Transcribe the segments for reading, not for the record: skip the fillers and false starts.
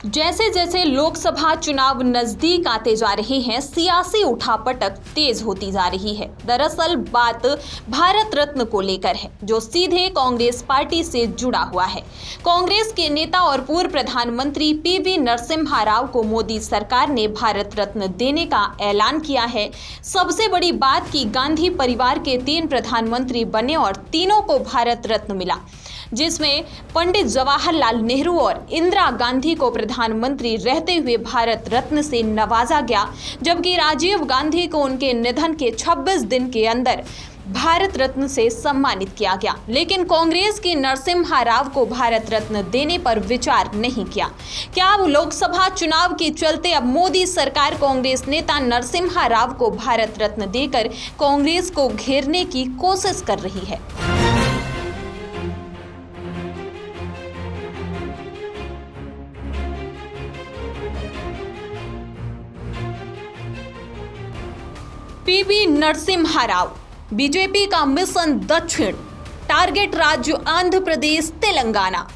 जैसे जैसे लोकसभा चुनाव नजदीक आते जा रहे हैं, सियासी उठापटक तेज होती जा रही है। दरअसल बात भारत रत्न को लेकर है, जो सीधे कांग्रेस पार्टी से जुड़ा हुआ है। कांग्रेस के नेता और पूर्व प्रधानमंत्री पीवी नरसिम्हा राव को मोदी सरकार ने भारत रत्न देने का ऐलान किया है। सबसे बड़ी बात कि गांधी परिवार के 3 प्रधानमंत्री बने और तीनों को भारत रत्न मिला, जिसमें पंडित जवाहरलाल नेहरू और इंदिरा गांधी को प्रधानमंत्री रहते हुए भारत रत्न से नवाजा गया, जबकि राजीव गांधी को उनके निधन के 26 दिन के अंदर भारत रत्न से सम्मानित किया गया। लेकिन कांग्रेस के नरसिम्हा राव को भारत रत्न देने पर विचार नहीं किया। क्या अब लोकसभा चुनाव के चलते अब मोदी सरकार कांग्रेस नेता नरसिम्हा राव को भारत रत्न देकर कांग्रेस को घेरने की कोशिश कर रही है? पीवी नरसिम्हा राव, बीजेपी का मिशन दक्षिण, टारगेट राज्य आंध्र प्रदेश तेलंगाना,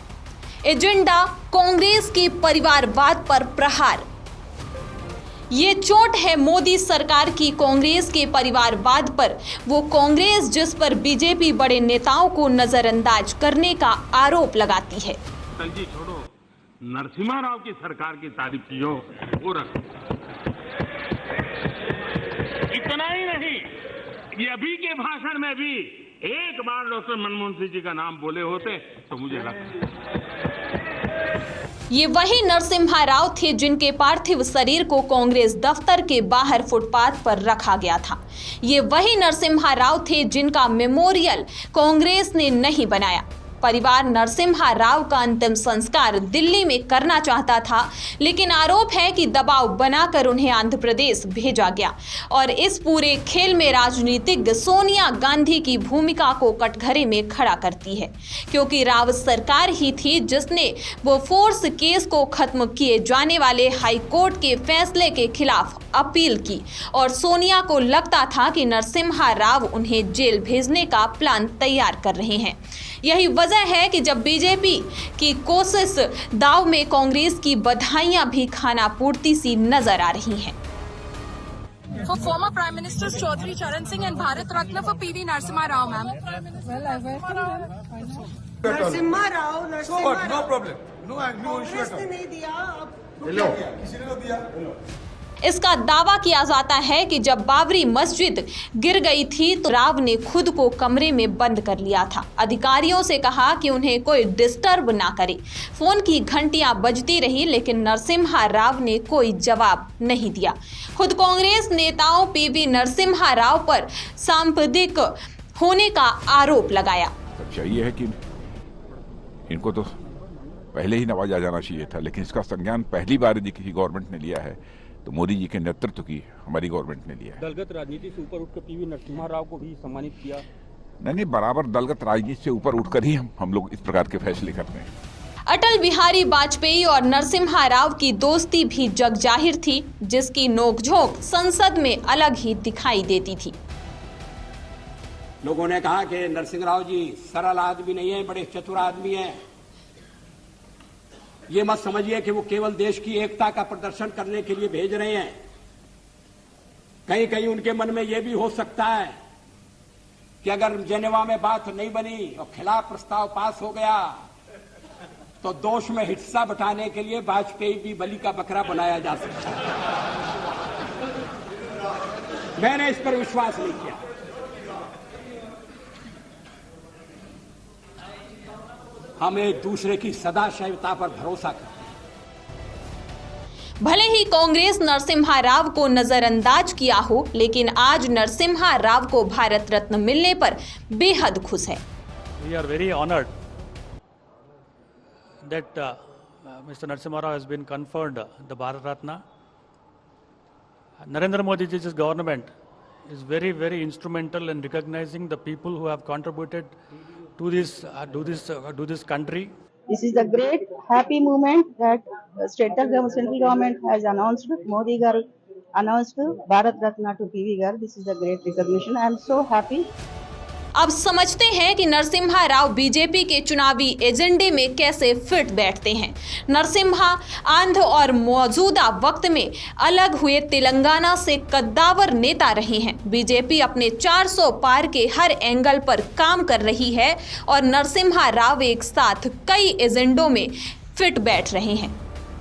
एजेंडा कांग्रेस के परिवारवाद पर प्रहार। ये चोट है मोदी सरकार की कांग्रेस के परिवारवाद पर। वो कांग्रेस जिस पर बीजेपी बड़े नेताओं को नजरअंदाज करने का आरोप लगाती है। छोड़ो, नरसिम्हा राव की सरकार की तारीफ कीजिए, वो रखो। इतना ही नहीं, ये अभी के भाषण में भी एक बार डॉक्टर मनमोहन सिंह जी का नाम बोले होते तो मुझे लगता। ये वही नरसिम्हा राव थे जिनके पार्थिव शरीर को कांग्रेस दफ्तर के बाहर फुटपाथ पर रखा गया था। ये वही नरसिम्हा राव थे जिनका मेमोरियल कांग्रेस ने नहीं बनाया। परिवार नरसिम्हा राव का अंतिम संस्कार दिल्ली में करना चाहता था, लेकिन आरोप है कि दबाव बनाकर उन्हें आंध्र प्रदेश भेजा गया। और इस पूरे खेल में राजनीतिज्ञ सोनिया गांधी की भूमिका को कटघरे में खड़ा करती है, क्योंकि राव सरकार ही थी जिसने वो फोर्स केस को खत्म किए जाने वाले हाई कोर्ट के फैसले के खिलाफ अपील की। और सोनिया को लगता था कि नरसिम्हा राव उन्हें जेल भेजने का प्लान तैयार कर रहे हैं। यही वजह है कि जब बीजेपी की कोशिश दाव में कांग्रेस की बधाइयां भी खाना पूर्ति सी नजर आ रही हैं। For former Prime Minister Chaudhary Charan Singh and Bharat Ratna for PV Narasimha Rao, ma'am. Well, I welcome them. Narasimha Rao, So what? No problem. No issue at all. Congress ने नहीं दिया, अब Hello. किसी ने तो दिया. Hello. इसका दावा किया जाता है कि जब बाबरी मस्जिद गिर गई थी तो राव ने खुद को कमरे में बंद कर लिया था। अधिकारियों से कहा कि उन्हें कोई डिस्टर्ब ना करे। फोन की घंटियां बजती रही, लेकिन नरसिम्हा राव ने कोई जवाब नहीं दिया। खुद कांग्रेस नेताओं पीवी नरसिम्हा राव पर सांप्रदायिक होने का आरोप लगाया। चाहिए है कि इनको तो पहले ही नवाजा जाना चाहिए था, लेकिन इसका संज्ञान पहली बार यदि किसी गवर्नमेंट ने लिया है तो मोदी जी के नेतृत्व की हमारी गवर्नमेंट ने लिया है। दलगत राजनीति से ऊपर उठकर पीवी नरसिम्हा राव को भी सम्मानित किया। नहीं, बराबर दलगत राजनीति से ऊपर उठकर ही हम लोग इस प्रकार के फैसले करते हैं। अटल बिहारी वाजपेयी और नरसिम्हा राव की दोस्ती भी जग जाहिर थी, जिसकी नोकझोंक संसद में अलग ही दिखाई देती थी। लोगों ने कहा कि नरसिंह राव जी सरल आदमी नहीं है, बड़े चतुर आदमी हैं। ये मत समझिए कि वो केवल देश की एकता का प्रदर्शन करने के लिए भेज रहे हैं। कहीं कहीं उनके मन में यह भी हो सकता है कि अगर जेनेवा में बात नहीं बनी और खिलाफ प्रस्ताव पास हो गया तो दोष में हिस्सा बटाने के लिए वाजपेयी भी बलि का बकरा बनाया जा सकता है। मैंने इस पर विश्वास नहीं किया। हम एक दूसरे की सदाशयता पर भरोसा करते हैं। भले ही कांग्रेस नरसिम्हा राव को नजरअंदाज किया हो, लेकिन आज नरसिम्हा राव को भारत रत्न मिलने पर बेहद खुश है। We are very honored that Mr. Narasimha Rao has been conferred the Bharat Ratna. Narendra Modi ji's government is very, very instrumental in recognizing the people who have contributed to this country. This is a great happy moment that central government has announced. Modi gar announced Bharat Ratna to PV gar. This is a great recognition. I am so happy. अब समझते हैं कि Narasimha Rao BJP के चुनावी एजेंडे में कैसे fit बैठते हैं। नरसिम्हा आंध्र और मौजूदा वक्त में अलग हुए तेलंगाना से कद्दावर नेता रहे हैं। बीजेपी अपने 400 पार के हर एंगल पर काम कर रही है और नरसिम्हा राव एक साथ कई एजेंडों में फिट बैठ रहे हैं।